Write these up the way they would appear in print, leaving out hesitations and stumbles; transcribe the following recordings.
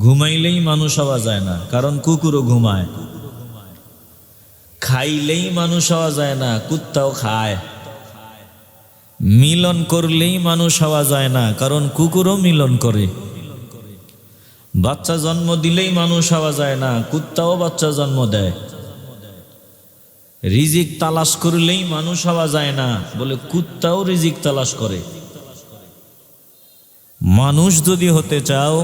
ঘুমাইলেই মানুষ হওয়া যায় না, কারণ কুকুরও ঘুমায়। খাইলেই মানুষ হওয়া যায় না, কুত্তাও খায়। মিলন করলেই মানুষ হওয়া যায় না, কারণ কুকুরও মিলন করে। বাচ্চা জন্ম দিলেই মানুষ হওয়া যায় না, কুত্তাও বাচ্চা জন্ম দেয়। রিজিক তালাশ করলেই মানুষ হওয়া যায় না, বলে কুত্তাও রিজিক তালাশ করে। মানুষ যদি হতে চাও,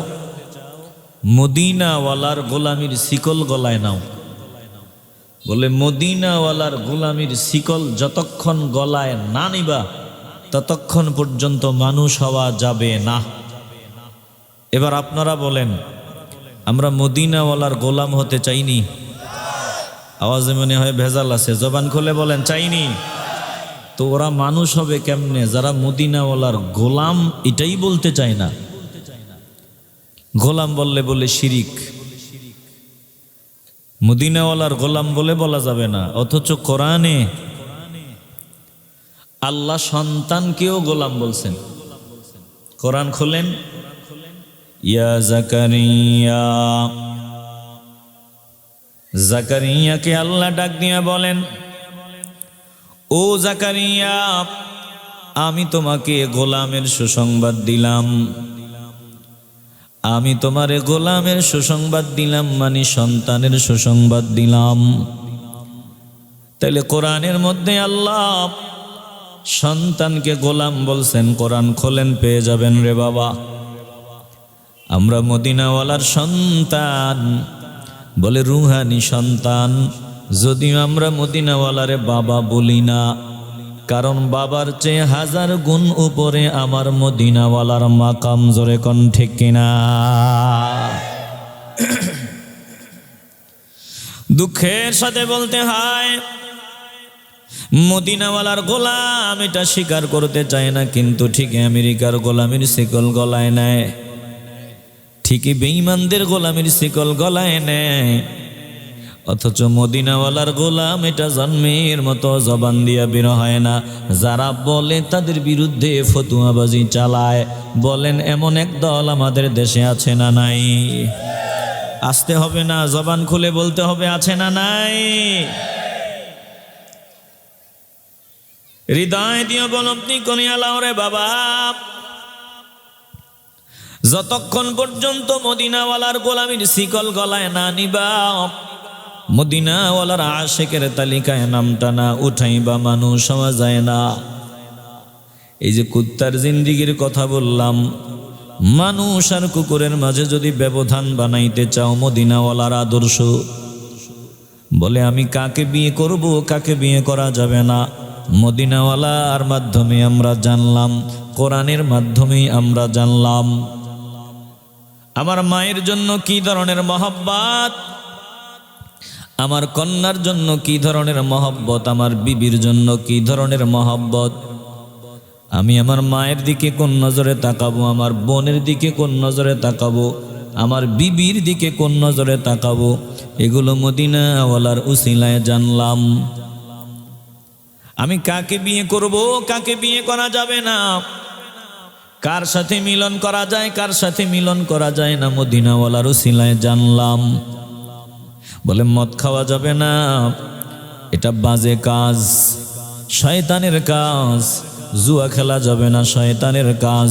মদিনাওয়ালার গোলামির শিকল গলায় নাও। বলে মদিনাওয়ালার গোলামির শিকল যতক্ষণ গলায় না নিবা, ততক্ষণ পর্যন্ত মানুষ হওয়া যাবে না। এবার আপনারা বলেন, আমরা মদিনাওয়ালার গোলাম হতে চাইনি? আওয়াজে মনে হয় ভেজাল আছে, জবান খুলে বলেন চাইনি। তো ওরা মানুষ হবে কেমনে যারা মদিনাওয়ালার গোলাম এটাই বলতে চায় না? গোলাম বললে বলে শিরিক, মদিনাওয়ালার গোলাম বলে বলা যাবে না। অথচ কোরআনে আল্লাহ সন্তানকেও গোলাম বলছেন। কোরআন খোলেন, ইয়া জাকারিয়া, জাকারিয়াকে আল্লাহ ডাক দিয়া বলেন, ও জাকারিয়া, আমি তোমাকে গোলামের সুসংবাদ দিলাম। আমি তোমারে গোলামের সুসংবাদ দিলাম, মানে সন্তানের সুসংবাদ দিলাম। তাইলে কোরআনের মধ্যে আল্লাহ সন্তানকে গোলাম বলছেন। কোরআন খোলেন, পেয়ে যাবেন রে বাবা। আমরা মদিনাওয়ালার সন্তান, বলে রুহানি সন্তান। যদিও আমরা মদিনাওয়ালারে বাবা বলি না, কারণ বাবার চেয়ে 1000 গুণ উপরে আমার মদিনাওয়ালার মাকাম। জোরে কোন ঠিক কিনা? দুঃখের সাথে বলতে হয়, মদিনাওয়ালার গোলাম এটা স্বীকার করতে চায় না, কিন্তু ঠিকই আমেরিকার গোলামির শিকল গলায় নেয়, ঠিকই বেঈমানদের গোলামির শিকল গলায় নেয়। অথচ মদিনাওয়ালার গোলাম এটা জন্মের মতো জবান দিয়া বের হয় না। যারা বলে তাদের বিরুদ্ধে ফতুয়াবাজি চালায়। বলেন এমন এক দল আমাদের দেশে আছে না নাই? আসতে হবে না, জবান খুলে বলতে হবে, আছে না নাই? হৃদয় দিয়ে উপলব্ধি করিয়া লাও রে বাবা, যতক্ষণ পর্যন্ত মদিনাওয়ালার গোলামির শিকল গলায় না নিবা, মদিনাওয়ালার আশিকের তালিকায় নামটা না উঠাইবা, মানুষ হওয়া যায় না। এই যে কুত্তার জিন্দিগির কথা বললাম, মানুষ আর কুকুরের মাঝে যদি ব্যবধান বানাইতে চাও, মদিনাওয়ালার আদর্শ বলে আমি কাকে বিয়ে করব, কাকে বিয়ে করা যাবে না, মদিনাওয়ালার মাধ্যমে আমরা জানলাম, কোরআনের মাধ্যমেই আমরা জানলাম। আমার মায়ের জন্য কি ধরনের মহব্বত, আমার কন্যার জন্য কি ধরনের মহব্বত, আমার বিবির জন্য কি ধরনের মহব্বত। আমি আমার মায়ের দিকে কোন নজরে তাকাবো, আমার বোনের দিকে কোন নজরে তাকাবো, আমার বিবির দিকে কোন নজরে তাকাবো, এগুলো মদিনাওয়ালার উসিলায় জানলাম। আমি কাকে বিয়ে করব, কাকে বিয়ে করা যাবে না, কার সাথে মিলন করা যায়, কার সাথে মিলন করা যায় না, মদিনাওয়ালার উসিলায় জানলাম। বলে মদ খাওয়া যাবে না, এটা বাজে কাজ, শয়তানের কাজ। জুয়া খেলা যাবে না, শয়তানের কাজ।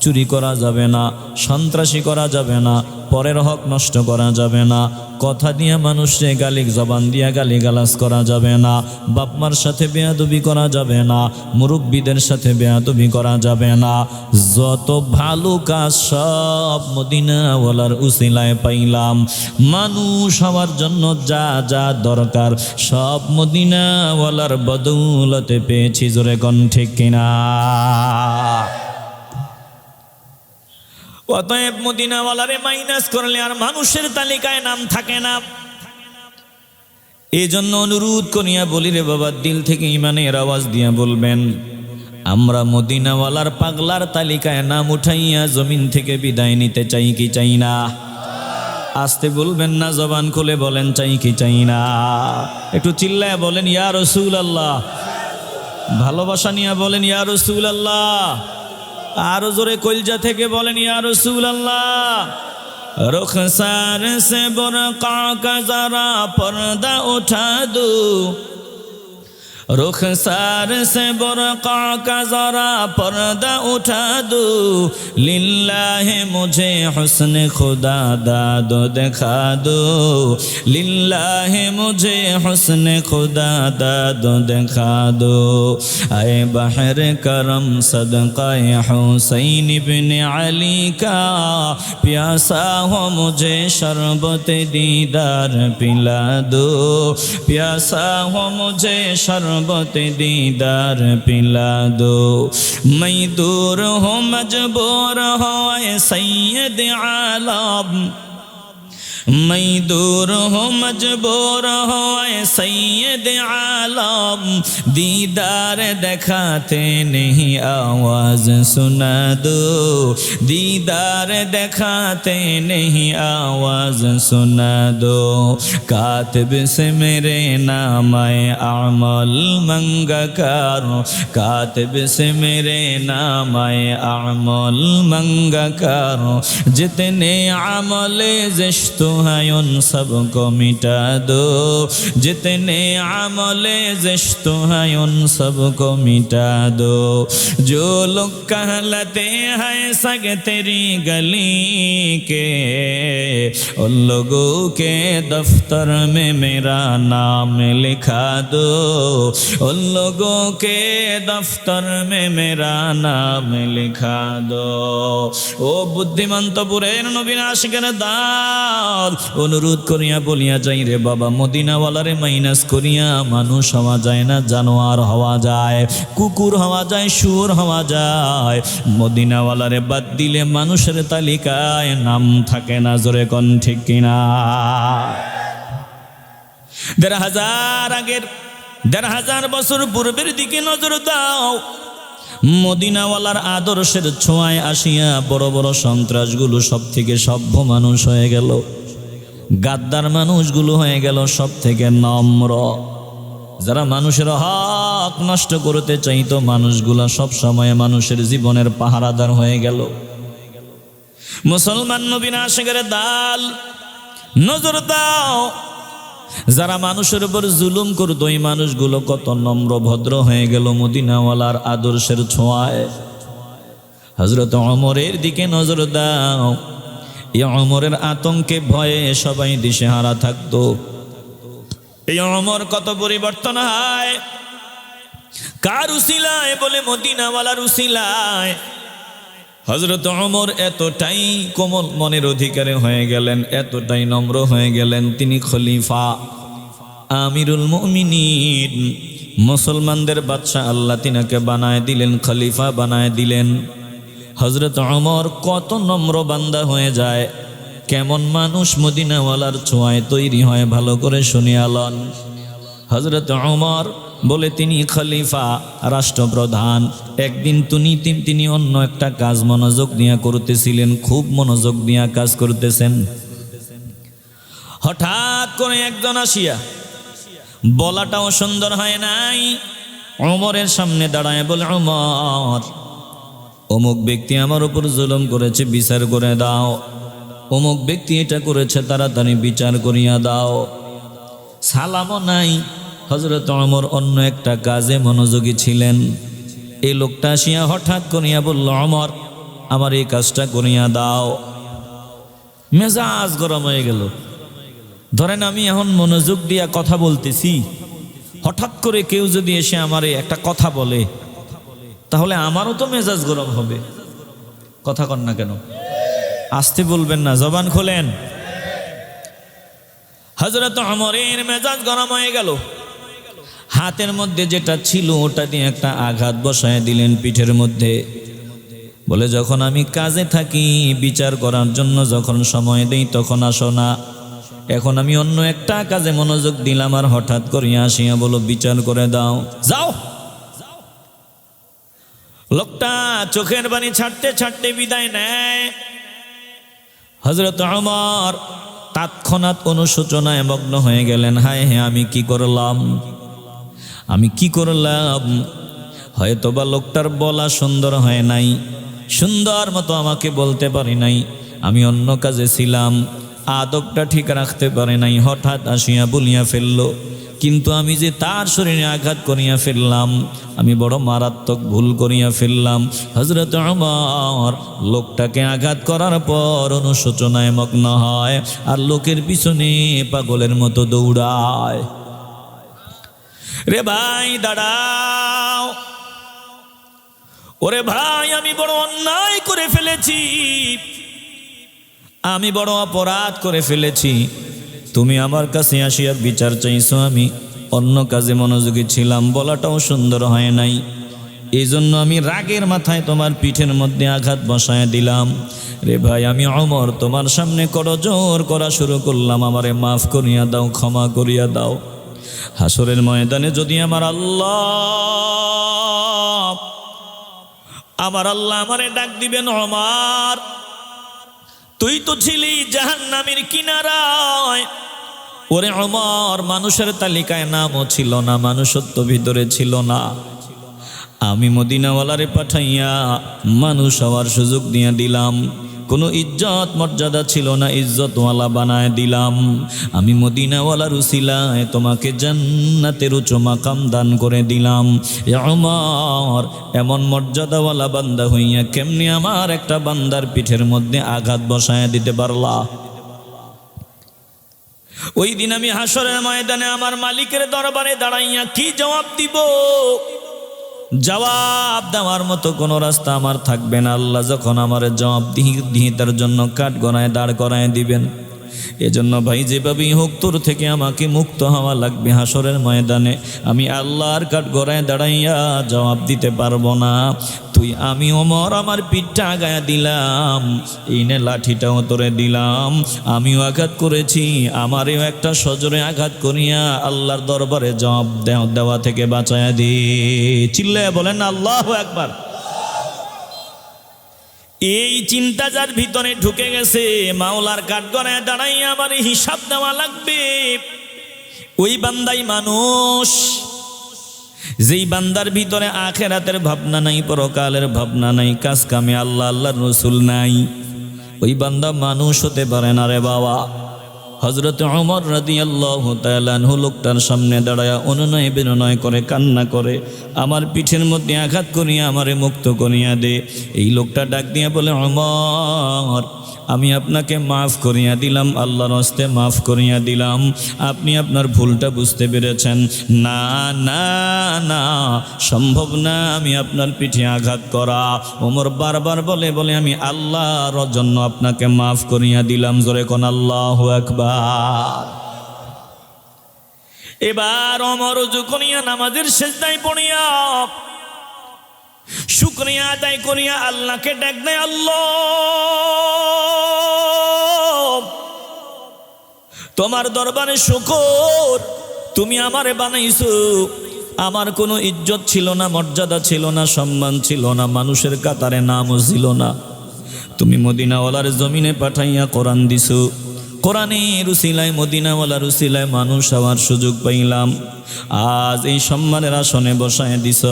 চুরি করা যাবে না, সন্ত্রাসী করা যাবে না, পরের হক নষ্ট করা যাবে না, কথা দিয়ে মানুষে গালি, জবান দিয়া গালি গালাজ করা যাবে না, বাপমার সাথে বেয়াদবি করা যাবে না, মুরব্বীদের সাথে বেয়াদবি করা যাবে না। যত ভালো কাজ সব মদিনাওয়ালার উসিলায় পাইলাম। মানুষ হওয়ার জন্য যা যা দরকার সব মদিনাওয়ালার বদৌলতে পেয়েছি। জোরে কোন ঠিক কিনা? অতএব মদিনাওয়ালারে মাইনাস করলে আর মানুষের তালিকায় নাম থাকে না। এই জন্য অনুরোধ করিয়া বলি রে বাবা, দিল থেকে ইমানের আওয়াজ দিয়া বলবেন, আমরা মদিনাওয়ালার পাগলার তালিকায় নাম উঠাইয়া জমিন থেকে বিদায় নিতে চাই কি চাই না? আসতে বলবেন না, জবান খুলে বলেন চাই কি চাই না? একটু চিল্লায় বলেন ইয়া রাসূলুল্লাহ। ভালোবাসা নিয়ে বলেন ইয়া রাসূলুল্লাহ। আরো জোরে কলজা থেকে বলেন ইয়া রাসূলুল্লাহ। रुखसार से बुरका का जरा पर्दा उठा दो, रुखसार से बुरका का जरा पर्दा उठा दो, लिल्लाह मुझे हुस्न खुदा दादो दिखा दो, लिल्लाह मुझे हुस्न खुदा दादो दिखा दो। आए बहर करम सदका हुसैन इब्न अली का, प्यासा हो मुझे शरबत दीदार पिला दो, प्यासा हो मुझे शरबत दीदार पिला दो। मैं दूर हूँ मजबूर हो ऐ सैयद आलम, मैं दूर हूँ मजबूर हो ऐ सैयद आलम, दीदार दिखाते नहीं आवाज सुना दो, दीदार दिखाते नहीं आवाज सुना दो। कातिब से मेरे नाम अमल मंगा करो, कातिब से मेरे नाम अमल मंगा करो, जितने अमल जिश्तो है उन सबको मिटा दो, जितने अमले जिश्तो है उन सबको मिटा दो। जो लोग कहलाते हैं सग तेरी गली के, उन लोगों के दफ्तर में मेरा नाम लिखा दो, उन लोगों के दफ्तर में मेरा नाम लिखा दो। ओ बुद्धिमंतपुरेर नबीर आशिकेर दाल, অনুরোধ করিয়া বলিয়া যাই রে বাবা, মদিনাওয়ালারে মাইনাস করিয়া মানুষ হওয়া যায় না, জানোয়ার হওয়া যায়, কুকুর হওয়া যায়, শুয়োর হওয়া যায়, মদিনাওয়ালারে বাদ দিলে মানুষের তালিকায় নাম থাকে না। জোরে কোন ঠিক কিনা? ১,৫০০ বছর পূর্বের দিকে নজর দাও, মদিনাওয়ালার আদর্শের ছোঁয়ায় আসিয়া বড় বড় সন্ত্রাসগুলো সব থেকে সভ্য মানুষ হয়ে গেল, গাদ্দার মানুষগুলো হয়ে গেল সব থেকে নম্র। যারা মানুষের হক নষ্ট করতে চাইতো মানুষগুলো সব সময় মানুষের জীবনের পাহারাদার হয়ে গেল। মুসলমান নবীর আশিকের দাল, নজর দাও, যারা মানুষের উপর জুলুম করতো ওই মানুষগুলো কত নম্র ভদ্র হয়ে গেল মদিনাওয়ালার আদর্শের ছোঁয়ায়। হযরত ওমরের দিকে নজর দাও, এই ওমরের আতঙ্কে ভয়ে সবাই দিশেহারা থাকতো। এই ওমর কত পরিবর্তন হয়, কার উসিলায়? বলে মদিনাওয়ালার উসিলায়। হযরত ওমর এতটাই কোমল মনের অধিকারী হয়ে গেলেন, এতটাই নম্র হয়ে গেলেন, তিনি খলিফা, আমিরুল মুমিনিন, মুসলমানদের বাদশা আল্লাহ তিনাকে বানায় দিলেন, খলিফা বানায় দিলেন। হযরত ওমর কত নম্র বান্দা হয়ে যায়, কেমন মানুষ মদিনাওয়ালার ছোঁয়ায় তৈরি হয়, ভালো করে শুনিয়া লন। হযরত ওমর বলে তিনি খলিফা, রাষ্ট্রপ্রধান। একদিন তিনি অন্য একটা কাজ মনোযোগ দিয়া করতেছিলেন, খুব মনোযোগ দিয়া কাজ করতেছেন। হঠাৎ করে একজন আসিয়া, বলাটাও সুন্দর হয় নাই, ওমরের সামনে দাঁড়ায় বলে, ওমর, অমুক ব্যক্তি আমার উপর জুলুম করেছে, বিচার করে দাও। অমুক ব্যক্তি এটা করেছে, তাড়াতাড়ি বিচার করিয়া দাও। সালামও নাই। হযরত ওমর অন্য একটা কাজে মনোযোগী ছিলেন। এই লোকটা আসিয়া হঠাৎ করিয়া বলল, ওমর, আমার এই কাজটা করিয়া দাও। মেজাজ গরম হয়ে গেল। ধরেন আমি এখন মনোযোগ দিয়া কথা বলতেছি, হঠাৎ করে কেউ যদি এসে আমারে একটা কথা বলে, তাহলে আমারও তো মেজাজ গরম হবে। কথা কন না কেন? আসতে বলবেন না, জবান খোলেন। হযরত ওমরের মেজাজ গরম হয়ে গেল। হাতের মধ্যে যেটা ছিল ওটা দিয়ে একটা আঘাত বসায় দিলেন পিঠের মধ্যে। বলে, যখন আমি কাজে থাকি, বিচার করার জন্য যখন সময় দেই তখন আসো না। এখন আমি অন্য একটা কাজে মনোযোগ দিলাম, আর হঠাৎ করিয়া আসিয়া বলো বিচার করে দাও, যাও। লোকটা চোখের পানি ছাড়তে ছাড়তে বিদায় নেয়। হযরত ওমর তৎক্ষণাৎ অনুশোচনায় মগ্ন হয়ে গেলেন। হায় হ্যাঁ, আমি কি করলাম, আমি কি করলাম? হয়তোবা লোকটার বলা সুন্দর হয় নাই, সুন্দর মতো আমাকে বলতে পারি নাই, আমি অন্য কাজে ছিলাম, আদবটা ঠিক রাখতে পারে নাই, হঠাৎ আসিয়া বলিয়া ফেলল। কিন্তু আমি যে তার শরীরে আঘাত করিয়া ফেললাম, আমি বড় মারাত্মক ভুল করিয়া ফেললাম। হযরত ওমর লোকটাকে আঘাত করার পর অনুশোচনায় মগ্ন হয় আর লোকের পিছনে পাগলের মতো দৌড়ায়। রে ভাই দাঁড়াও, ওরে ভাই আমি বড় অন্যায় করে ফেলেছি, আমি বড় অপরাধ করে ফেলেছি। তুমি আমার কাছে আসিয়া বিচার চাইছো, আমি অন্য কাজে মনোযোগী ছিলাম, বলাটাও সুন্দর হয় নাই। এই জন্য আমি রাগের মাথায় তোমার পিঠের মধ্যে আঘাত বসায় দিলাম। রে ভাই আমি ওমর তোমার সামনে করজোড় করা শুরু করলাম, আমারে মাফ করিয়া দাও, ক্ষমা করিয়া দাও। হাসরের ময়দানে যদি আমার আল্লাহ আমারে ডাক দিবেন, ওমর তুই তো ছিলি জাহান্নামের কিনারায়। ওরে ওমর মানুষের তালিকায় নামও ছিল না, মানুষত্ব ভিতরে ছিল না, আমি মদিনাওয়ালারে পাঠাইয়া মানুষ হওয়ার সুযোগ দিয়ে দিলাম। কোনো ইজ্জত মর্যাদা ছিল না, ইজ্জতওয়ালা বানায় দিলাম। আমি মদিনাওয়ালার উসিলায় তোমাকে জান্নাতের উচ্চ মাকাম দান করে দিলাম। এ ওমর এমন মর্যাদাওয়ালা বান্দা হইয়া কেমনি আমার একটা বান্দার পিঠের মধ্যে আঘাত বসায় দিতে পারলা? ওই দিন আমি হাসরের ময়দানে আমার মালিকের দরবারে দাঁড়াইয়া কি জবাব দিব? জবাব দেওয়ার মতো কোনো রাস্তা আমার থাকবে না। আল্লাহ যখন আমার জবাব দিয়ে তার জন্য কাঠ গড়ায় দাঁড় করায় দিবেন। এজন্য ভাই যেভাবেই হোক তোর থেকে আমাকে মুক্ত হওয়া লাগবে। হাসরের ময়দানে আমি আল্লাহর কাঠ গড়ায় দাঁড়াইয়া জবাব দিতে পারবো না। তুই আমি ওমর আমার পিঠটা আগায়া দিলাম, এই নে লাঠিটাও তোরে দিলাম, আমিও আঘাত করেছি, আমারেও একটা সজোরে আঘাত করিয়া আল্লাহর দরবারে জবাব দেওয়া থেকে বাঁচায়া দি। চিল্লায়া বলেন আল্লাহু আকবার। এই চিন্তা যার ভিতরে ঢুকে গেছে, মাওলার কাঠগড়ায় দাঁড়াইয়া আমার হিসাব দেওয়া লাগবে, ওই বান্দাই মানুষ। যেই বান্দার ভিতরে আখিরাতের ভাবনা নাই, পরকালের ভাবনা নাই, কাজ কামে আল্লাহ আল্লাহর রাসূল নাই, ওই বান্দা মানুষ হতে পারে না রে বাবা। হযরত ওমর রাদিয়াল্লাহু তাআলা আনহু লোকটার সামনে দাঁড়ায়া অনুনয় বিনয় করে কান্না করে, আমার পিঠের মধ্যে আঘাত করিয়া আমারে মুক্ত করিয়া দে। এই লোকটা ডাক দিয়া বলে, ওমর আমি আপনাকে মাফ করিয়া দিলাম, আল্লাহর হস্তে মাফ করিয়া দিলাম, আপনি আপনার ভুলটা বুঝতে পেরেছেন। না না না, সম্ভব না আমি আপনার পিঠে আঘাত করা। ওমর বারবার বলে আমি আল্লাহর জন্য আপনাকে মাফ করিয়া দিলাম। জোরে কোন আল্লাহু আকবার। এবার ওমর ওযু করিয়া নামাজের সিজদায় পড়িয়া শুকরিয়া আদায় করিয়া আল্লাহকে ডাক দেয়, আল্লাহ তোমার দরবারে শুকর, তুমি আমারে বানাইছো, আমার কোনো ইজ্জত ছিল না, মর্যাদা ছিল না, সম্মান ছিল না, মানুষের কাতারে নামও ছিল না। তুমি মদিনাওয়ালার জমিনে পাঠাইয়া কোরআন দিছো, কোরআনের উসিলায় মদিনাওয়ালার উসিলায় মানুষ হওয়ার সুযোগ পাইলাম। আজ এই সম্মানের আসনে বসায় দিছ।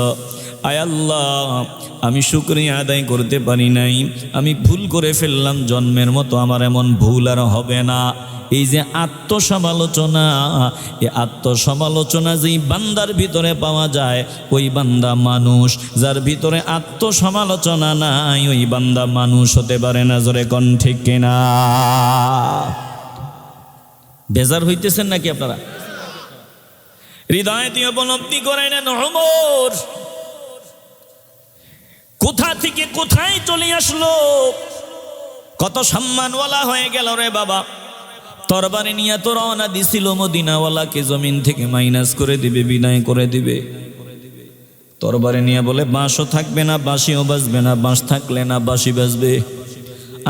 আয় আল্লাহ আমি শুকরিয়া আদায় করতে পারি নাই, আমি ভুল করে ফেললাম, জন্মের মতো আমার এমন ভুল আর হবে না। এই যে আত্মসমালোচনা, এই আত্মসমালোচনা যেই বান্দার ভিতরে পাওয়া যায়, ওই বান্দা মানুষ। যার ভিতরে আত্মসমালোচনা নাই, ওই বান্দা মানুষ হতে পারে না। জোরে কোন ঠিক কিনা? বেজার হইতেছেন নাকি আপনারা? হৃদয় দিয়ে উপলব্ধি করেন ওমর কোথা থেকে কোথায় চলে আসলো, কত সম্মানওয়ালা হয়ে গেল রে বাবা। তরবারি নিয়ে তো রওনা দিছিল, মদিনাওয়ালাকে জমিন থেকে মাইনাস করে দিবে, বিদায় করে দিবে। তরবারি নিয়ে বলে বাঁশও থাকবে না, বাঁশিও বাজবে না, বাঁশ থাকলে না বাঁশি বাজবে।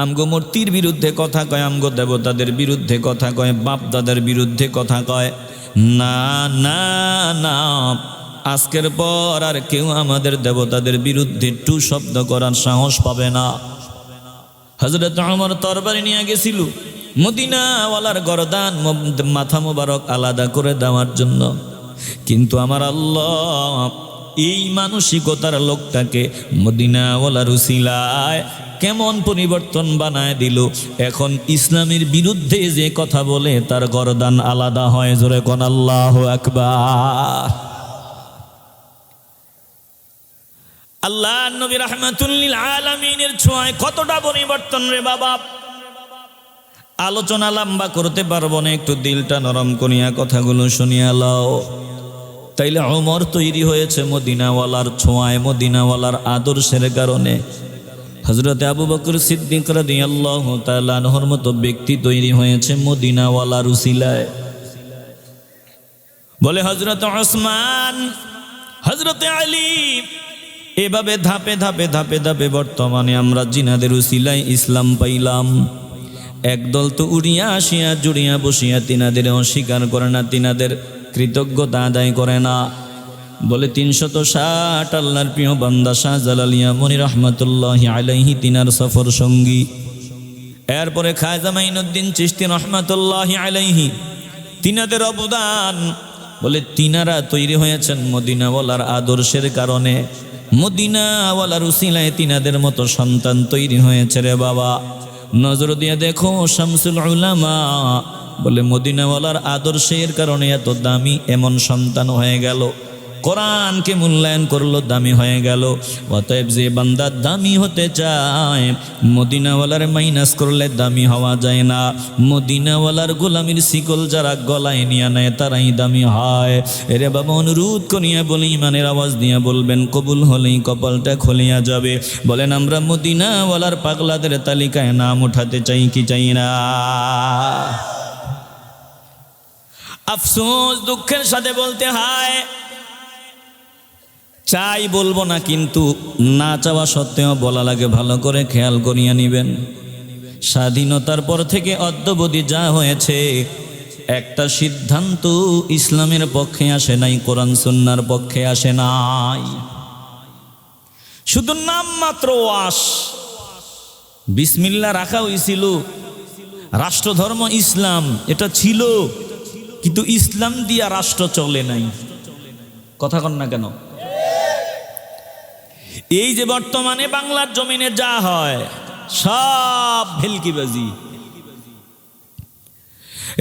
আমগো মূর্তির বিরুদ্ধে কথা কয়, আমগো দেবতাদের বিরুদ্ধে কথা কয়, বাপ দাদার বিরুদ্ধে কথা কয়। না না না, আজকের পর আর কেউ আমাদের দেবতাদের বিরুদ্ধে টু শব্দ করার সাহস পাবে না। হযরত ওমর তরবারি নিয়ে গেছিল মদিনাওয়ালার গরদান মাথা মোবারক আলাদা করে দেওয়ার জন্য, কিন্তু আমার আল্লাহ এই মানসিকতার লোকটাকে মদিনাওয়ালার উসিলায় কেমন পরিবর্তন বানায় দিল। এখন ইসলামের বিরুদ্ধে যে কথা বলে তার গর্দান আলাদা হয়। জোরে কোন আল্লাহু আকবার। আল্লাহ নবী রাহমাতুল লিল আলামিনের ছোঁয়ায় কতটা পরিবর্তন রে বাবা। আলোচনা লম্বা করতে পারবো না, একটু দিলটা নরম করিয়া কথাগুলো শুনিয়া লাও। তাইলে ওমর তৈরি হয়েছে মদিনাওয়ালার ছোঁয়ায়, মদিনাওয়ালার আদর্শের কারণে। হযরতে আবু বকর সিদ্দিক রাদিয়াল্লাহু তাআলা আনহুর মতো ব্যক্তি তৈরি হয়েছে মদিনাওয়ালার উসিলায়। বলে হযরত ওসমান, হযরতে আলী, এভাবে ধাপে ধাপে ধাপে ধাপে বর্তমানে আমরা জিনাদের উসিলায় ইসলাম পাইলাম। একদল তো উড়িয়া আসিয়া জুড়িয়া বসিয়া তিনাদের অস্বীকার করে না, তিনাদের কৃতজ্ঞতা আদায় করে না। বলে ৩৬০ আল্লাহর প্রিয় বান্দা শাহজালাল ইয়ামানি রাহমাতুল্লাহি আলাইহি তিনার সফর সঙ্গী। এরপরে খাজা মাইনুদ্দিন চিশতি রাহমাতুল্লাহি আলাইহি তিনাদের অবদান। বলে তিনারা তৈরি হয়েছেন মদিনাওয়ালার আদর্শের কারণে, মদিনাওয়ালার উসিলায় তিনাদের মতো সন্তান তৈরি হয়েছে রে বাবা। নজর দিয়ে দেখো শামসুল উলামা, বলে মদিনাওয়ালার আদর্শের কারণে এত দামি এমন সন্তান হয়ে গেল। কোরআনকে মূল্যায়ন করলো, দামি হয়ে গেল। অতএব যে বান্দা দামি হতে চায়, মদিনাওয়ালার মাইনাস করলে দামি হওয়া যায় না। মদিনাওয়ালার গোলামির শিকল যারা গলায় নিয়ে নেয় তারাই দামি হয়। এরে বাবা, অনুরোধ করিয়া বলি, ইমানের আওয়াজ দিয়ে বলবেন, কবুল হলেই কপালটা খুলিয়া যাবে। বলেন আমরা মদিনাওয়ালার পাগলাদের তালিকায় নাম উঠাতে চাই কি চাই না? আফসোস, দুঃখের সাথে বলতে হয়, চাই বলবো না, কিন্তু না চাওয়া সত্ত্বেও বলা লাগে। ভালো করে খেয়াল করিয়া নিবেন, স্বাধীনতার পর থেকে অদ্যাবধি যা হয়েছে, একটা সিদ্ধান্ত ইসলামের পক্ষে আসে নাই, কোরআন সুন্নাহর পক্ষে আসে নাই। শুধু নাম মাত্র ওয়াস, বিসমিল্লাহ রাখা হয়েছিল, রাষ্ট্রধর্ম ইসলাম এটা ছিল, কিন্তু ইসলাম দিয়া রাষ্ট্র চলে নাই। কথা কন না কেন? এই যে বর্তমানে বাংলার জমিনে যা হয় সব ভেলকিবাজি।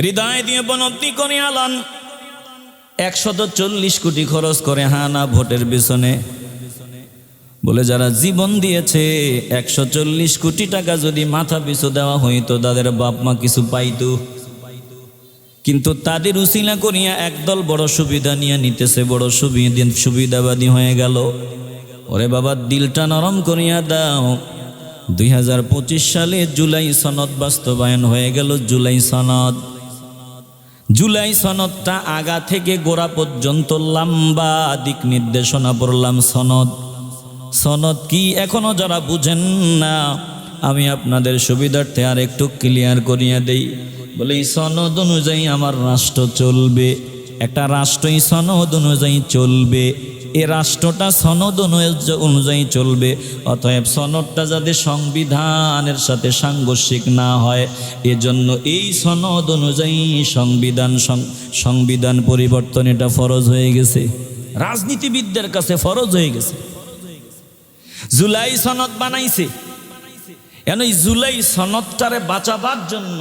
হৃদয় দিয়ে বনতি করে আলান 140 কোটি খরচ করে হানা ভোটের পেছনে। বলে যারা জীবন দিয়েছে 140 কোটি টাকা যদি মাথা পিছু দেওয়া হইতো, তাদের বাপ মা কিছু পাইতো। কিন্তু তাদের উসিলা করিয়া একদল বড় সুবিধা নিয়ে নিতেছে, বড় সুবিধাবাদী হয়ে গেল। ওরে বাবা, দিলটা নরম করিয়া দাও। 2025 সালে জুলাই সনদ বাস্তবায়ন হয়ে গেল। জুলাই সনদ, জুলাই সনদটা আগা থেকে গোড়া পর্যন্ত লম্বা দিক নির্দেশনা পড়লাম। সনদ, সনদ কি এখনো যারা বুঝেন না, আমি আপনাদের সুবিধার্থে আর একটু ক্লিয়ার করিয়া দেই। বলে এই সনদ অনুযায়ী আমার রাষ্ট্র চলবে, একটা রাষ্ট্রই সনদ অনুযায়ী চলবে, এ রাষ্ট্রটা সনদ অনুযায়ী চলবে। অতএব সনদটা যাতে সংবিধানের সাথে সাংঘর্ষিক না হয়, এজন্য এই সনদ অনুযায়ী সংবিধান পরিবর্তন এটা ফরজ হয়ে গেছে, রাজনীতিবিদদের কাছে ফরজ হয়ে গেছে। জুলাই সনদ বানাইছে, কেন এই জুলাই সনদটারে বাঁচাবার জন্য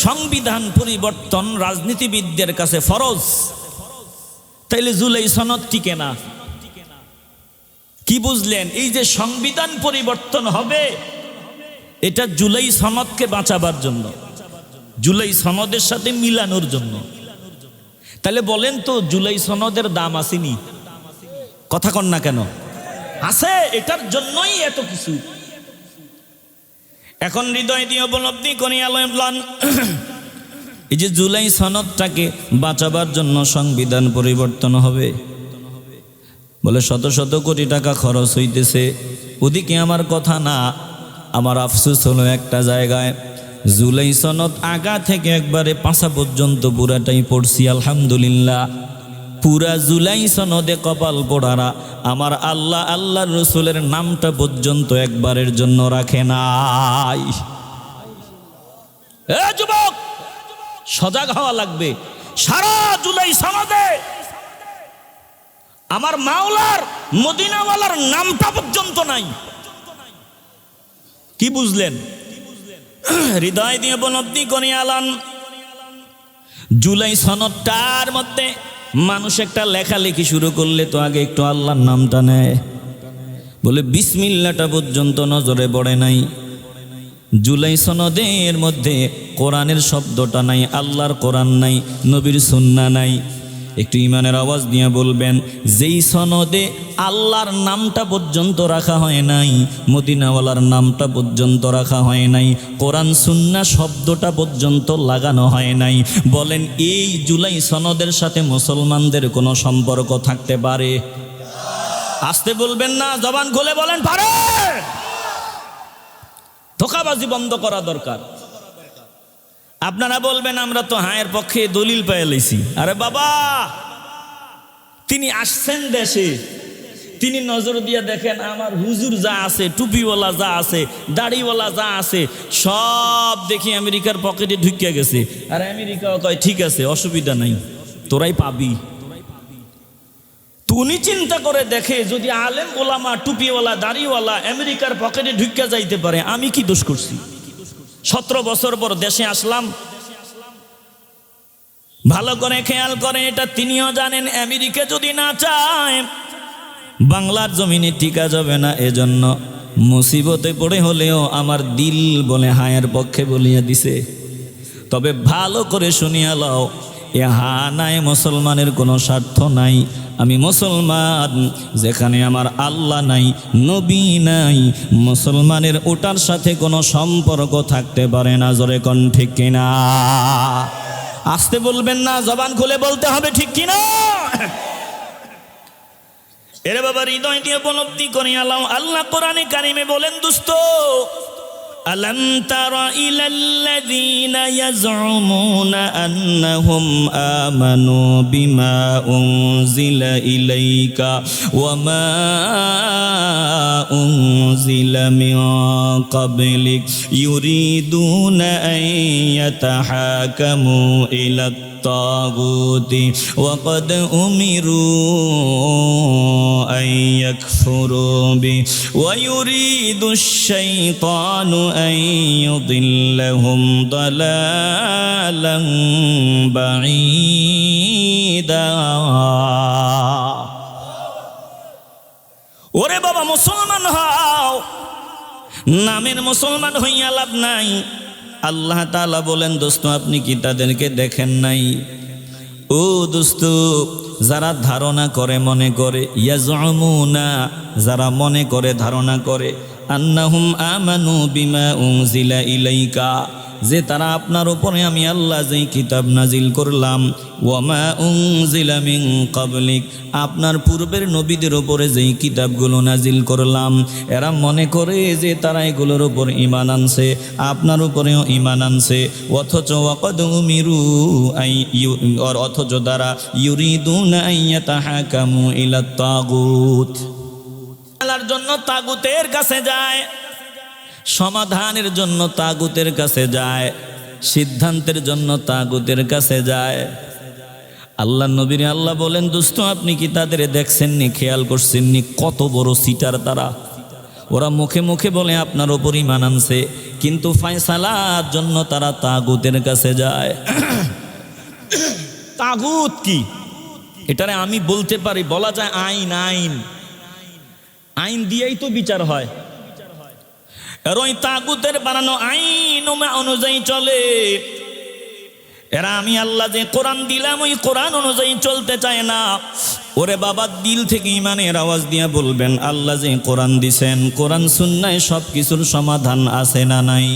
সংবিধান পরিবর্তন রাজনীতিবিদদের কাছে ফরজ। তাইলে জুলাই সনদ টিকে না। কি বুঝলেন? এই যে সংবিধান পরিবর্তন হবে, এটা জুলাই সনদকে বাঁচাবার জন্য, জুলাই সনদের সাথে মিলানোর জন্য। তাহলে বলেন তো, জুলাই সনদের দাম আসেনি? কথা কন না কেন? আছে, এটার জন্যই এত কিছু। এখন হৃদয় দিয়ে উপলব্ধি করিয়া লন, এই যে জুলাই সনদটাকে বাঁচাবার জন্য সংবিধান পরিবর্তন হবে। বলে শত শত কোটি টাকা খরচ হইতেছে। ওদিকে আমার কথা না, আমার আফসোস হলো একটা জায়গায়, জুলাই সনদ আগা থেকে একবারে পাঁচা পর্যন্ত পুরাটাই পড়ছি আলহামদুলিল্লাহ। পুরা জুলাই সনদে কপাল পোড়ারা আমার আল্লাহ আল্লাহর রসুলের নামটা পর্যন্ত একবারের জন্য রাখে নাই। এ যুবক, সজাগ হওয়া লাগবে। সারা জুলাই সনদে আমার মাওলার মদিনাওয়ালার নামটা পর্যন্ত নাই। কি বুঝলেন? হৃদয় দিয়ে উপলব্ধি করে আলান। জুলাই সনদটার মধ্যে মানুষ একটা লেখালেখি শুরু করলে তো আগে একটু আল্লাহর নামটা নেয়, বলে বিসমিল্লাটা পর্যন্ত নজরে পড়ে নাই। জুলাই সনদের মধ্যে কোরআনের শব্দটা নাই, আল্লাহর কোরআন নাই, নবীর সুন্নাহ নাই। একটু ইমানের আওয়াজ দিয়ে বলবেন, যেই সনদে আল্লাহর নামটা পর্যন্ত রাখা হয় নাই, মদিনাওয়ালার নামটা পর্যন্ত রাখা হয় নাই, কোরআন সুন্নাহ শব্দটা পর্যন্ত লাগানো হয় নাই, বলেন এই জুলাই সনদের সাথে মুসলমানদের কোনো সম্পর্ক থাকতে পারে? আসতে বলবেন না, জবান খুলে বলেন পারে। ধোঁকাবাজি বন্ধ করা দরকার। আপনারা বলবেন আমরা তো হায়ের পক্ষে দলিল পেয়ে লইছি। আরে বাবা, তিনি আসছেন দেশে, তিনি নজর দিয়ে দেখেন আমার হুজুর যা আছে, টুপিওয়ালা যা আছে, দাড়িওয়ালা যা আছে, সব দেখি আমেরিকার পকেটে ঢুকিয়ে গেছে। আর আমেরিকাও কয় ঠিক আছে, অসুবিধা নাই, তোরাই পাবি। উনি চিন্তা করে দেখে যদি আলেম ওলামা টুপিওয়ালা দাড়িওয়ালা আমেরিকার পকেটে ঢুকিয়ে যাইতে পারে, আমি কি দোষ করছি? 17 বছর পর দেশে আসলাম। ভালো করে খেয়াল করে, এটা তিনিও জানেন আমেরিকা যদি না চায় বাংলার জমিনে টিকা যাবে না। এজন্য মুসিবতে পড়ে হলেও আমার দিল বলে হায়ের পক্ষে বলিয়া দিছে। তবে ভালো করে শুনিয়া লও, এ হানায় মুসলমানের কোনো স্বার্থ নাই। আমি মুসলমান, যেখানে আমার আল্লাহ নাই, নবী নাই, মুসলমানের ওটার সাথে কোনো সম্পর্ক থাকতে পারে না। জোরে কোন ঠিক কিনা? আসতে বলবেন না, জবান খুলে বলতে হবে ঠিক কিনা। এরে বাবা, হৃদয় দিয়ে উপলব্ধি করে আলাম। আল্লাহ কোরআনে কারিমে বলেন, দুস্ত ألم تر إلى الذين يزعمون أنهم آمنوا بما أنزل إليك وما أنزل من قبلك يريدون أن يتحاكموا إلى الطاغوت وقد أمروا أن يكفروا به ويريد الشيطان أن يضلهم ضلالا بعيدا। ওরে বাবা, মুসলমান হও, নামের মুসলমান হইয়া লাভ নাই। আল্লাহ তাআলা বলেন, দোস্ত আপনি কি তাদেরকে দেখেন নাই? ও দোস্ত, যারা ধারণা করে, মনে করে, ইয়াজউমুনা, যারা মনে করে, ধারণা করে, আন্নাহুম আমানু বিমা উনজিলা ইলাইকা, যে তারা আপনার উপরে আমি আল্লাহ যেই কিতাব নাজিল করলাম, ওয়ামা উনজিলা মিন ক্বাবলিক, আপনার পূর্বের নবীদের উপরে যেই কিতাবগুলো নাজিল করলাম, এরা মনে করে যে তারা এগুলোর উপর ঈমান আনছে, আপনার উপরেও ঈমান আনছে। অথচ ওয়াকাদ উমিরু অথচ তারা ইউরিদুনা আন ইয়াতাহাকামু ইলা তাগুত, আল্লাহর জন্য তাগুতের কাছে যায়, সমাধানের জন্য তাগুতের কাছে যায়, সিদ্ধান্তের জন্য তাগুতের কাছে যায়। আল্লাহ নবীর আল্লাহ বলেন, দোস্ত আপনি কি তাদের দেখছেননি, খেয়াল করছেননি কত বড় সিটার তারা? ওরা মুখে মুখে বলে আপনার ওপর ঈমান আনছে, কিন্তু ফয়সালার জন্য তারা তাগুতের কাছে যায়। তাগুত কি? এটারে আমি বলতে পারি, বলা যায় আইন। আইন আইন দিয়েই তো বিচার হয়। আর ওই তাগুতের বানানো আইন অনুযায়ী চলে। এরা আমি আল্লাহ যে কোরআন দিলাম ওই কোরআন অনুযায়ী চলতে চায় না। ওরে বাবা, দিল থেকে ইমানের আওয়াজ দিয়ে বলবেন, আল্লাহ যে কোরআন দিছেন, কোরআন সুন্নায় সব কিছুর সমাধান আছে না নাই?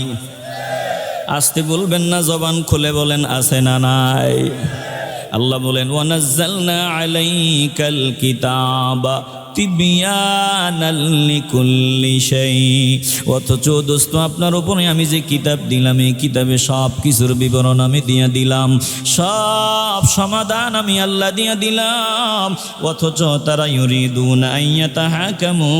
আসতে বলবেন না, জবান খুলে বলেন আছে না নাই? আল্লাহ বলেন, ওয়ানাজ্জালনা আলাইকাল কিতাবা, তিবিয়ানাল লিকুল্লি শাই। অথচ দোস্ত আপনার উপরে আমি যে কিতাব দিলাম, এই কিতাবে সব কিছুর বিবরণ আমি দিয়ে দিলাম, সব সমাধান আমি আল্লাহ দিয়ে দিলাম। অথচ তারা ইউরিদুনা আইয়াতাহাকামু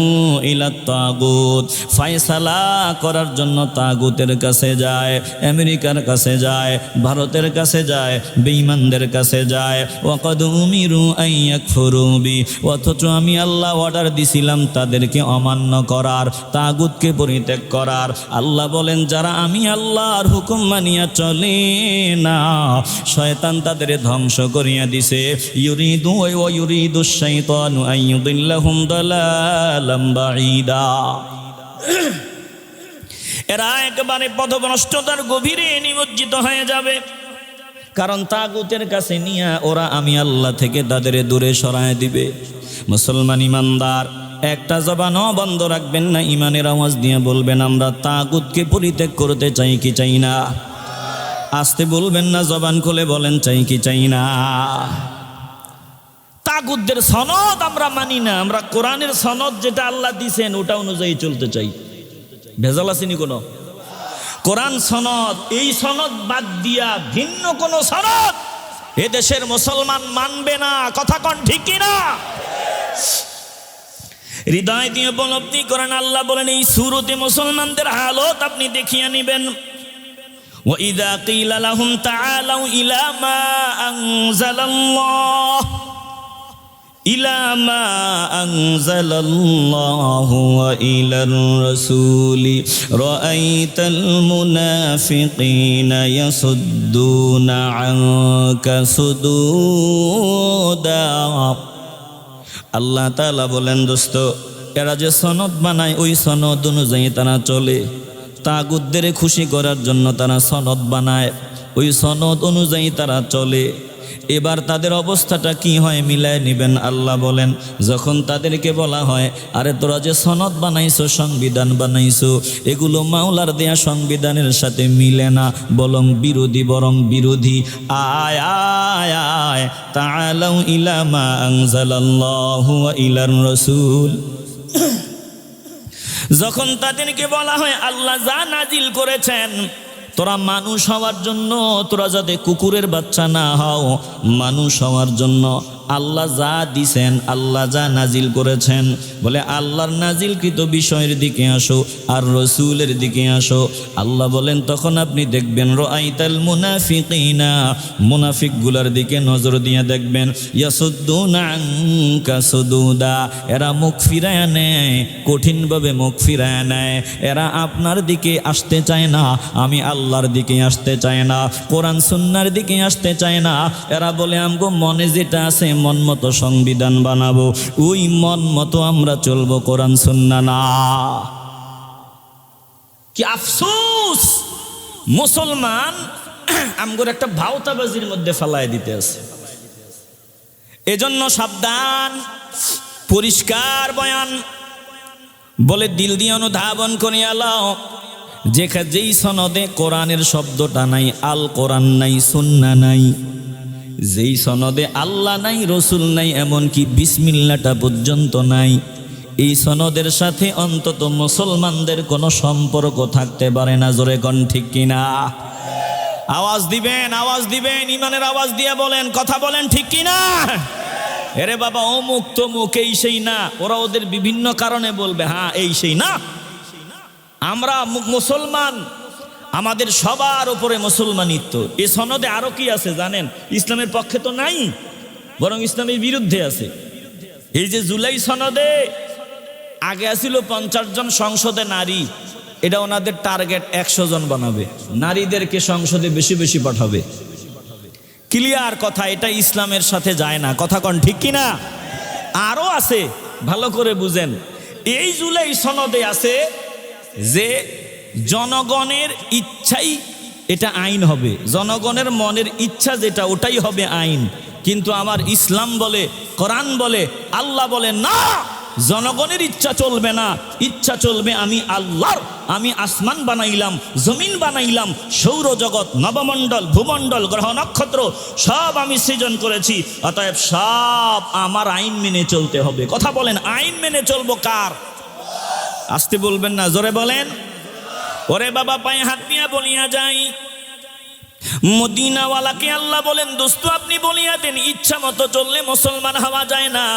ইলাত তাগুত, ফয়সালা করার জন্য তাগুতের কাছে যায়, আমেরিকার কাছে যায়, ভারতের কাছে যায়, বেঈমানদের কাছে যায়। ওয়াকাদ উমিরু আইয়াকফুরু বি, অথচ আমি আল্লাহ অর্ডার দিছিলাম তাদেরকে অমান্য করার, তাগুতকে পরিত্যাগ করার। আল্লাহ বলেন যারা আমি আল্লাহর হুকুম মানিয়া চলে না, শয়তান তাদের ধ্বংস করিয়া দিছে। ইউরিদু ওয়া ইউরিদুশ শাইতানু আইয়ুদিল্লাহুম দালালাম বাঈদা। এরা একেবারে পথভ্রষ্টতার গভীরে নিমজ্জিত হয়ে যাবে, কারণ তাগুতের কাছে নিয়ে ওরা আমি আল্লাহ থেকে তাদের দূরে সরায় দিবে। মুসলমান ইমানদার একটা জবানও বন্ধ রাখবেন না, ইমানের আওয়াজ দিয়ে বলবেন আমরা তাগুতকে পরিত্যাগ করতে চাই কি চাই না। আস্তে বলবেন না, জবান খুলে বলেন চাই কি চাই না। তাগুতদের সনদ আমরা মানি না, আমরা কোরআনের সনদ যেটা আল্লাহ দিয়েছেন ওটা অনুযায়ী চলতে চাই। ভেজাল আসেনি কোনো? কোরআন সনদ, এই সনদ বাদ দিয়া ভিন্ন কোন সনদ এদেশের মুসলমান মানবে না। কথা কোন ঠিক কিনা? হৃদয় দিয়ে উপলব্ধি করেন। আল্লাহ বলেন এই সূরাতে মুসলমানদের হালত আপনি দেখিয়ে নেবেন। وَإِذَا قِيلَ لَهُمْ تَعَالَوْا إِلَى مَا أَنزَلَ اللَّهُ إِلَى مَا أَنزَلَ اللَّهُ وَإِلَى الرَّسُولِ رَأَيْتَ الْمُنَافِقِينَ يَصُدُّونَ عَنكَ صُدُودًا। আল্লাহ তাআলা বলেন দোস্ত, এরা যে সনদ বানায় ওই সনদ অনুযায়ী তারা চলে। তাগুতদের খুশি করার জন্য তারা সনদ বানায়, ওই সনদ অনুযায়ী তারা চলে। এবার তাদের অবস্থাটা কি হয় মিলায় নেবেন। আল্লাহ বলেন যখন তাদেরকে বলা হয় আরে তোরা যে সনদ বানাইছো, সংবিধান বানাইছো, এগুলো মাওলার দেয়া সংবিধানের সাথে মিলে না, বরং বিরোধী। আয় আয় আয় তাআলাউ ইলা মা আনজালাল্লাহু ওয়া ইলার রাসূল। যখন তাদেরকে বলা হয় আল্লাহ যা নাজিল করেছেন তোরা মানুষ হওয়ার জন্য, তোরা যাতে কুকুরের বাচ্চা না হও, মানুষ হওয়ার জন্য আল্লাহ যা দিছেন, আল্লাহ যা নাজিল করেছেন, বলে আল্লাহর নাজিলকৃত বিষয়ের দিকে আসো আর রসুলের দিকে আসো। আল্লাহ বলেন তখন আপনি দেখবেন রাআইতাল মুনাফিকিনা, মুনাফিকগুলার দিকে নজর দিয়ে দেখবেন, ইয়াসুদ্দুনা আনকা সুদুদা, এরা মুখ ফিরায় নেয়, কঠিনভাবে মুখ ফিরায় নেয়। এরা আপনার দিকে আসতে চায় না, আমি আল্লাহর দিকে আসতে চায় না, কোরআন সুন্নাহর দিকে আসতে চায় না। এরা বলে আমগো মনে যেটা আছে মন মতো সংবিধান বানাবো, ওই মন মতো আমরা চলবো, কোরআন সুন্নাহ না। কি আফসোস, মুসলমান আমগোর একটা ভাওতাবাজির মধ্যে ফালায় দিতে আছে। এজন্য সাবধান, পরিষ্কার বয়ান বলে দিল দিয়ে অনুধাবন করিয়া লাও। যেই সনদে কোরআনের শব্দটা নাই, আল কোরআন নাই, সুন্নাহ নাই, যেই সনদে আল্লাহ নাই, রসুল নাই, এমনকি বিসমিল্লাহটা পর্যন্ত নাই, এই সনদের সাথে অন্তত মুসলমানদের কোনো সম্পর্ক থাকতে পারে না। জোরে কোন ঠিক কিনা? আওয়াজ দিবেন, ইমানের আওয়াজ দিয়ে বলেন, কথা বলেন ঠিক কিনা? এরে বাবা অমুক তমুক এই সেই না, ওরা ওদের বিভিন্ন কারণে বলবে হ্যাঁ এই সেই না। আমরা মুসলমান, আমাদের সবার উপরে মুসলমানিত্ব। এই সনদে আরো কি আছে জানেন? ইসলামের পক্ষে তো নাই, বরং ইসলামের বিরুদ্ধে আছে। এই যে জুলাই সনদে আগে আসিল 50 জন সংসদে নারী, এটা ওনাদের টার্গেট 100 জন বানাবে, নারীদেরকে সংসদে বেশি বেশি পাঠাবে। ক্লিয়ার কথা, এটা ইসলামের সাথে যায় না। কথা কোন ঠিক কিনা? আরো আছে, ভালো করে বুঝেন। এই জুলাই সনদে আছে যে জনগণের ইচ্ছাই এটা আইন হবে, জনগণের মনের ইচ্ছা যেটা ওটাই হবে আইন। কিন্তু আমার ইসলাম বলে, কোরআন বলে, আল্লাহ বলে না, জনগণের ইচ্ছা চলবে না, ইচ্ছা চলবে আমি আল্লাহর। আমি আসমান বানাইলাম, জমিন বানাইলাম, সৌরজগৎ, নবমণ্ডল, ভূমণ্ডল, গ্রহ নক্ষত্র সব আমি সৃজন করেছি। অতএব সব আমার আইন মেনে চলতে হবে। কথা বলেন, আইন মেনে চলবো কার? আসতে বলবেন না, জোরে বলেন। ওরে বাবা, পায়ে হাত নিয়ে বলিয়া যাই, মদিনাওয়ালাকে আল্লাহ বলেন, দোস্ত আপনি বলিয়া দেন, ইচ্ছা মতো চললে মুসলমান হওয়া যায় না।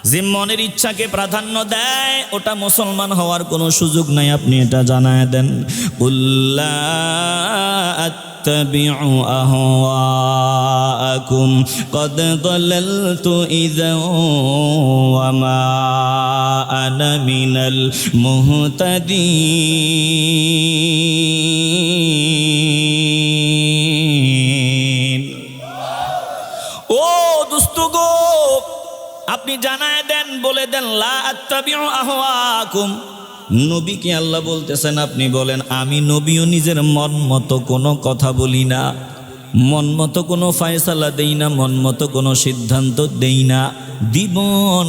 যে মনের ইচ্ছাকে প্রাধান্য দেয় ওটা মুসলমান হওয়ার কোনো সুযোগ নাই, আপনি এটা জানায় দেন। কুল্লা আত্তাবিউ আহওয়াকুম কদ দালালতু ইযা ওয়া মা আনা মিনাল মুহতাদিন। ও দোস্ত গো, আপনি জানায় দেন, বলে দেন, লা আত্তাবিউ আহওয়াকুম। নবীকে আল্লাহ বলতেছেন, আপনি বলেন আমি নবীও নিজের মন মতো কোনো কথা বলি না, মন মতো কোনো ফয়সালা দেই না, মন মতো কোনো সিদ্ধান্ত দেই না, দিব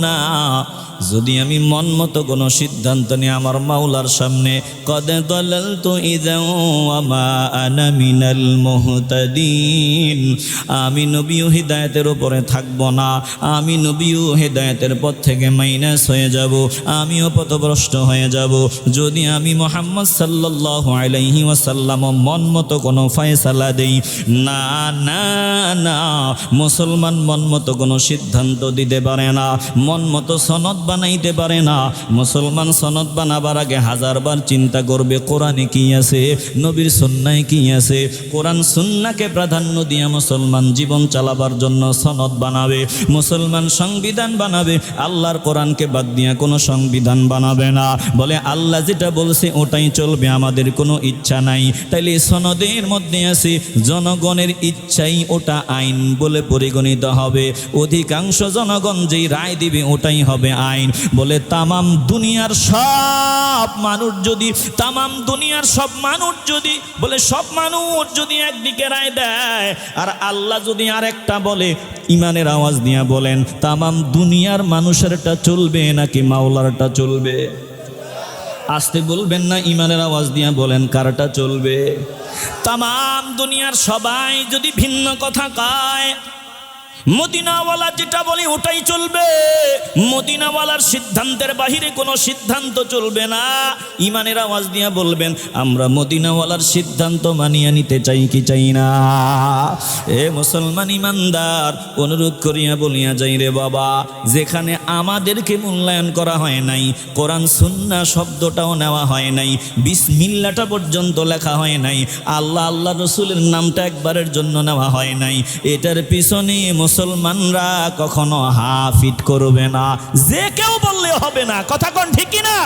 না। যদি আমি মন মতো কোনো সিদ্ধান্ত নিয়ে আমার মাওলার সামনে কদ দালালতু ইযা ওয়া মা আনা মিনাল মুহতাদিন, আমি নবীও হিদায়াতের উপরে থাকব না, আমি নবীও হিদায়াতের পথ থেকে মাইনাস হয়ে যাব, আমিও পথভ্রষ্ট হয়ে যাব। যদি আমি মুহাম্মদ সাল্লাল্লাহু আলাইহি ওয়াসাল্লাম মন মতো কোনো ফয়সালা দেই না, না না, মুসলমান মন মতো কোনো সিদ্ধান্ত দিতে পারে না, মন মতো সনদ বানাইতে পারে না। মুসলমান সনদ বানাবার আগে হাজারবার চিন্তা করবে কোরআনে কি আছে, নবীর সুন্নায় কি আছে। কোরআন সুন্নাকে প্রাধান্য দিয়ে মুসলমান জীবন চালাবার জন্য সনদ বানাবে, মুসলমান সংবিধান বানাবে। আল্লাহর কোরআনকে বাদ দিয়ে কোনো সংবিধান বানাবে না। বলে আল্লাহ যেটা বলছে ওটাই চলবে, আমাদের কোনো ইচ্ছা নাই। তাইলে সনদের মধ্যে আছে জনগণের ইচ্ছাই ওটা আইন বলে পরিগণিত হবে। অধিকাংশ জনগণ যেই রায় দিবে ওটাই হবে আইন। বলে তামাম দুনিয়ার সব মানুষ যদি, তামাম দুনিয়ার সব মানুষ যদি, বলে সব মানুষ যদি একদিকে রায় দেয় আর আল্লাহ যদি আরেকটা বলে, ইমানের আওয়াজ দিয়া বলেন, তামাম দুনিয়ার মানুষেরটা চলবে নাকি মাওলারটা চলবে? আসতে বলবেন না, ইমানের আওয়াজ দিয়া বলেন কারটা চলবে? তামাম দুনিয়ার সবাই যদি ভিন্ন কথা কয়, মদিনাওয়ালা যেটা বলে ওটাই চলবে। মদিনাওয়ালার সিদ্ধান্তের বাহিরে কোনো সিদ্ধান্ত চলবে না। ইমানের আওয়াজ দিয়ে বলবেন, আমরা মদিনাওয়ালার সিদ্ধান্ত মানিয়ে নিতে চাই কি চাই না? এ মুসলমান ইমানদার, অনুরোধ করিয়া বলিয়া যাই রে বাবা, যেখানে আমাদেরকে মূল্যায়ন করা হয় নাই, কোরআন সুন্নাহ শব্দটাও নেওয়া হয় নাই, বিসমিল্লাহটা পর্যন্ত লেখা হয় নাই, আল্লাহ আল্লাহ রসুলের নামটা একবারের জন্য নেওয়া হয় নাই, এটার পিছনে মুসলমানরা কখনো হাফিট করবে না। যে কেউ বললে হবে না। কথা কোন ঠিক কিনা?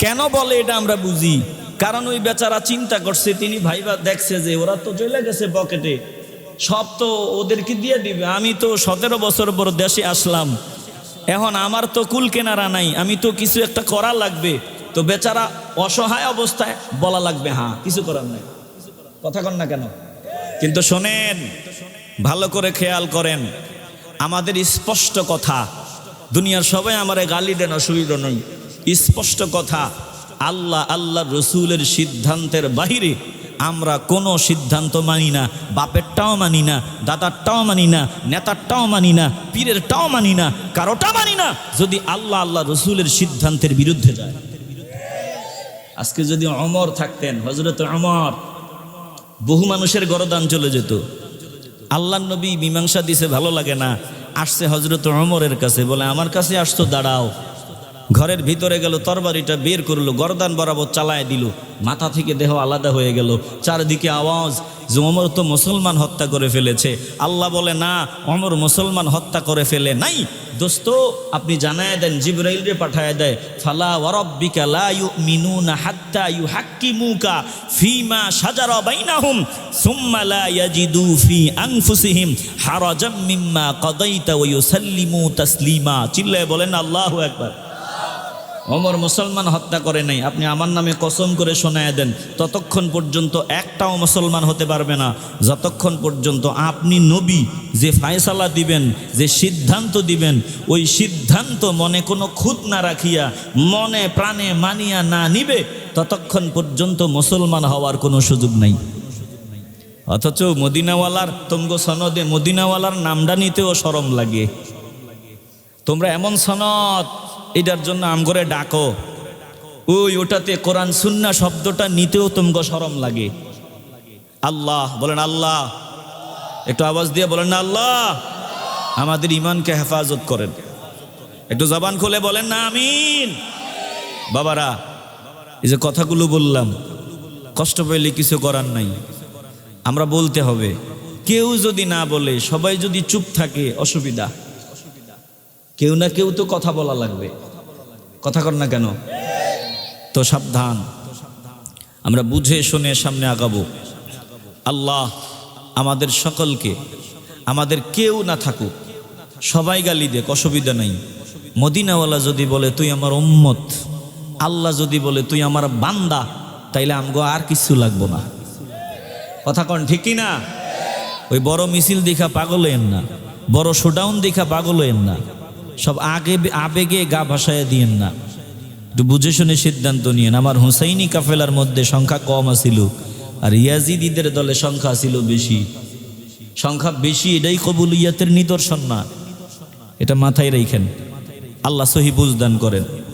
কেন বলে এটা আমরা বুঝি। কারণ ওই বেচারা চিন্তা করছে, তিনি ভাইবা দেখছে যে ওরা তো চলে গেছে পকেটে, সব তো ওদেরকে দিয়ে দিবে। আমি তো 17 বছর পর দেশে আসলাম, এখন আমার তো কুল কেনারা নাই, আমি তো কিছু একটা করা লাগবে। তো বেচারা অসহায় অবস্থায় বলা লাগবে হ্যাঁ, কিছু করার নাই। কথা কন না কেন? কিন্তু শোনেন, ভালো করে খেয়াল করেন, আমাদের স্পষ্ট কথা, দুনিয়ার সবাই আমারে গালি দেন, অসুবিধা নই, স্পষ্ট কথা, আল্লাহ আল্লাহ রসুলের সিদ্ধান্তের বাহিরে আমরা কোনো সিদ্ধান্ত মানি না। বাপেরটাও মানি না, দাদারটাও মানি না, নেতারটাও মানি না, পীরেরটাও মানি না, কারোটা মানি না যদি আল্লাহ আল্লাহ রসুলের সিদ্ধান্তের বিরুদ্ধে যায়। আজকে যদি ওমর থাকতেন, হযরত ওমর, বহু মানুষের গরদান চলে যেত। আল্লাহর নবী মীমাংসা দিছে, ভালো লাগে না, আসছে হযরত ওমরের কাছে, বলে আমার কাছে আসতো, দাঁড়াও। ঘরের ভিতরে গেল, তরবারিটা বের করলো, গরদান বরাবর চালায় দিল, মাথা থেকে দেহ আলাদা হয়ে গেল। চারদিকে আওয়াজ যে ওমর তো মুসলমান হত্যা করে ফেলেছে। আল্লাহ বলে না, ওমর মুসলমান হত্যা করে ফেলে নাই। দোস্ত আপনি জানায় দেন, জিবরাইল রে পাঠায় দেয়, ফালা ওয়ারাব্বিকা লা ইউমিনুনা হাত্তা ইউহাক্কিমুকা ফীমা শাজারা বাইনাহুম সুম্মা লা ইয়াজিদু ফি আনফুসিহিম হারাজাম মিম্মা কাদাইতা ওয়া ইউসাল্লিমু তাসলিমা। চিল্লায়ে বলেন আল্লাহু আকবার। ওমর মুসলমান হত্যা করে নাই, আপনি আমার নামে কসম করে শোনায় দেন, ততক্ষণ পর্যন্ত একটাও মুসলমান হতে পারবে না যতক্ষণ পর্যন্ত আপনি নবী যে ফায়সালা দিবেন, যে সিদ্ধান্ত দিবেন, ওই সিদ্ধান্ত মনে কোনো খুঁত না রাখিয়া মনে প্রাণে মানিয়া না নিবে, ততক্ষণ পর্যন্ত মুসলমান হওয়ার কোনো সুযোগ নাই। অথচ মদিনাওয়ালার তোমগো সনদে মদিনাওয়ালার নামটা নিতেও শরম লাগে। তোমরা এমন সনদ, এটার জন্য আমগরে ডাকো, ওটাতে কোরআন সুন্নাহ শব্দটা নিতেও তোমগো শরম লাগে। আল্লাহ বলেন, আল্লাহ, একটু আওয়াজ দিয়ে বলেন না আল্লাহ। আমাদের ইমানকে হেফাজত করেন, একটু জবান খুলে বলেন না আমিন। বাবারা, এই যে কথাগুলো বললাম, কষ্ট পেলে কিছু করার নাই, আমরা বলতে হবে। কেউ যদি না বলে, সবাই যদি চুপ থাকে, অসুবিধা। কেউ না কেউ তো কথা বলা লাগবে, কথা কর না কেন? তো সাবধান, আমরা বুঝে শুনে সামনে আগাবো। আল্লাহ আমাদের সকলকে, আমাদের কেউ না থাকুক, সবাই গালি দেখ, অসুবিধা নাই। মদিনাওয়ালা যদি বলে তুই আমার উম্মত, আল্লাহ যদি বলে তুই আমার বান্দা, তাইলে আমগো আর কিছু লাগবো না। কথা কন ঠিক কি না? ওই বড় মিছিল দেখা পাগল হইেন না, বড় শোডাউন দেখা পাগল হইেন না, সব আবেগে গা ভাসায় দিয়েন না, একটু বুঝে শুনে সিদ্ধান্ত নিয়েন। আমার হুসাইনি কাফেলার মধ্যে সংখ্যা কম আছিল, আর ইয়াজিদিদের দলে সংখ্যা ছিল বেশি। সংখ্যা বেশি এটাই কবুলিয়াতের নিদর্শন না, এটা মাথায় রাখেন। আল্লাহ সহি বুঝদান করেন।